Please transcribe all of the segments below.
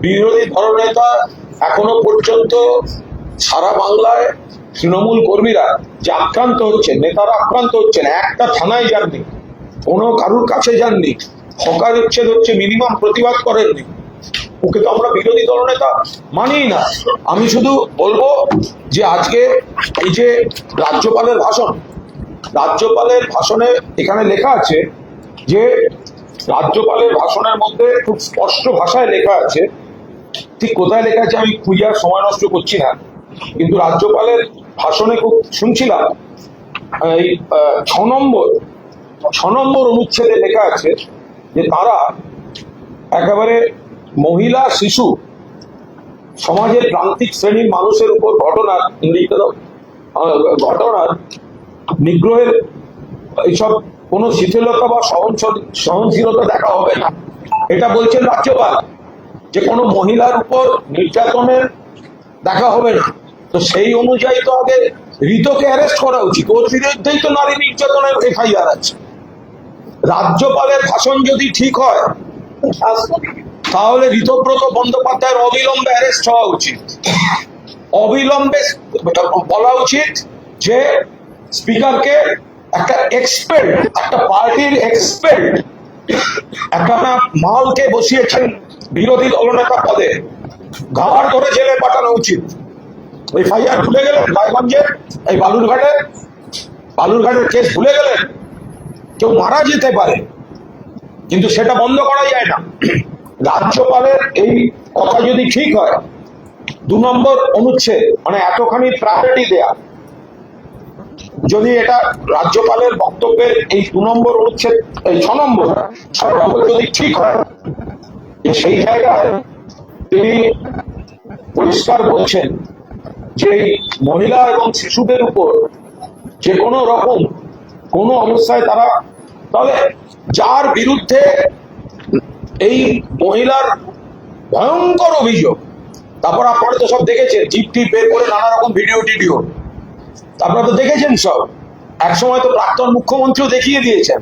বিরোধী দলনেতা এখনো পর্যন্ত সারা বাংলায় তৃণমূল কর্মীরা যে আক্রান্ত হচ্ছেন, নেতারা আক্রান্ত হচ্ছেন, একটা থানায় যাননি, কোনো কারুর কাছে যাননি, হকার উচ্ছেদ হচ্ছে মিনিমাম প্রতিবাদ করেননি। ওকে তো আমরা বিরোধী দলনেতা মানি না। আমি শুধু বলবো যে আজকে এই যে রাজ্যপালের ভাষণে এখানে লেখা আছে যে রাজ্যপালের ভাষণের মধ্যে খুব স্পষ্ট ভাষায় লেখা আছে, ঠিক কোথায় লেখা আছে আমি খুঁজে আর সময় নষ্ট করছি না, কিন্তু রাজ্যপালের ভাষণে খুব শুনছিলাম এই 6 নম্বর অনুচ্ছেদে লেখা আছে যে তারা একেবারে মহিলা, শিশু, সমাজের প্রান্তিক শ্রেণীর মানুষের উপর ঘটনার নিগ্রহের এইসব কোনো শিথিলতা বা সহনশীলতা দেখা হবে না। এটা বলছেন রাজ্যপাল, যে কোনো মহিলার উপর নির্যাতনের দেখা হবে না। তো সেই অনুযায়ী তো আগে ঋতকে অ্যারেস্ট করা উচিত, ওর বিরুদ্ধেই তো নারী নির্যাতনের এফআইআর আছে। রাজ্যপালের ভাষণ যদি ঠিক হয় তাহলে ঋতব্রত বন্দ্যোপাধ্যায়ের অবিলম্বে অ্যারেস্ট হওয়া উচিত। অবিলম্বে বলা উচিত যে স্পিকারকে একটা এক্সপার্ট, একটা পার্টির এক্সপার্ট, একটা মালকে বসিয়েছেন বিরোধী দলনেতা পদে, ঘাড় ধরে জেলে পাঠানো উচিত। এফআইআর ভুলে গেলেন রায়গঞ্জের, এই বালুরঘাটের কেস ভুলে গেলেন। কেউ মারা যেতে পারে, কিন্তু সেটা বন্ধ করা যায় না। রাজ্যপালের এই কথা যদি ঠিক হয়, 2 নম্বর অনুচ্ছেদ মানে এতখানি প্রায়োরিটি দেয়া, যদি এটা রাজ্যপালের বক্তব্যের এই 2 নম্বর অনুচ্ছেদ, এই 6 নম্বর যদি ঠিক হয়, সেই জায়গায় তিনি পরিষ্কার বলছেন যে মহিলা এবং শিশুদের উপর যে কোনো রকম কোনো অবস্থায় তারা, তাহলে যার বিরুদ্ধে এই মহিলার ভয়ঙ্কর অভিযোগ, তারপর আপনারা তো সব দেখেছেন, জিপ টিপ বের করে নানা রকম ভিডিও টিডিও আপনারা তো দেখেছেন সব, একসময় তো প্রাক্তন মুখ্যমন্ত্রীও দেখিয়ে দিয়েছেন।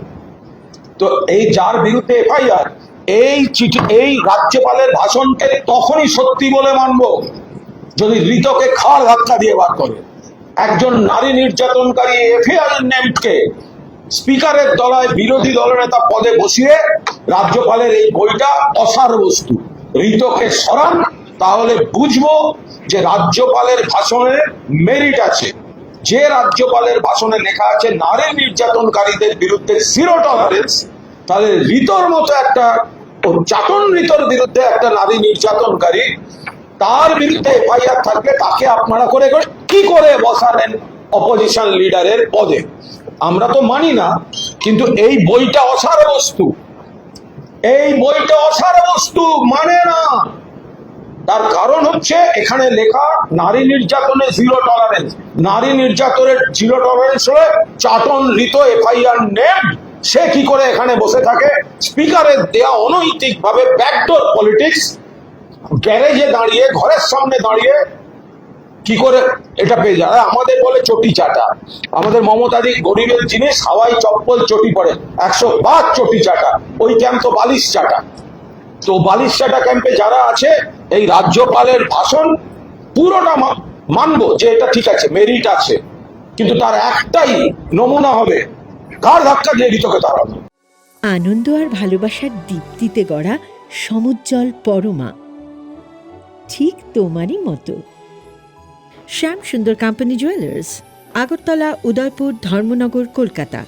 তো এই যার বিরুদ্ধে এফআইআর, এই রাজ্যপালের ভাষণকে তখনই সত্যি বলে মানব যদি ঋতকে খাড় ধাক্কা দিয়ে বার করে। একজন নারী নির্যাতনকারী এফআইআর নেমকে স্পিকারের তলায় বিরোধী দলনেতা পদে বসিয়ে রাজ্যপালের এই বইটা অসার বস্তু। ঋতকে সরান, তাহলে বুঝবো যে রাজ্যপালের ভাষণে মেরিট আছে। যে রাজ্যপালের ভাষণে লেখা আছে নারী নির্যাতনকারীদের বিরুদ্ধে 0 টলারেন্স, তাহলে ঋতর মতো একটা চাটন ঋতর বিরুদ্ধে একটা নারী নির্যাতনকারী, তার বিরুদ্ধে এফআইআর থাকলে তাকে আপনারা করে কি করে বসালেন অপোজিশন লিডারের পদে? আমরা তো মানি না, কিন্তু এই বইটা অসার বস্তু, এই বইটা অসার বস্তু মানে না। তার কারণ হচ্ছে এখানে লেখা নারী নির্যাতনে 0 টলারেন্স। নারী নির্যাতনের 0 টলারেন্স হলে চাটন ঋত এফআইআর নেম, সে কি করে এখানে বসে থাকে? স্পিকারের দেয়া অনৈতিক ভাবে ব্যাকডোর পলিটিক্স, গ্যারেজে দাঁড়িয়ে, ঘরের সামনে দাঁড়িয়ে কি করে এটা পেয়ে যায়? আমাদের বলে চটি চাটা, আমাদের মমতাদি গরিবের জিনিস, হাওয়াই চপ্পল চটি পড়ে, 100 বার চটি চাটা, ওই ক্যাম্প তো বালিশ চাটা। তো বালিশ চাটা ক্যাম্পে যারা আছে, এই রাজ্যপালের ভাষণ পুরোটা মানবো যে এটা ঠিক আছে, মেরিট আছে, কিন্তু তার একটাই নমুনা হবে ঘাড় ধাক্কা দিয়ে ঋতকে তাড়ানো। আনন্দ আর ভালোবাসার দীপ্তিতে গড়া সমুজ্জ্বল পরমা, ঠিক তোমারই মতো। শ্যাম সুন্দর কোম্পানি জুয়েলার্স, আগরতলা, উদয়পুর, ধর্মনগর, কলকাতা।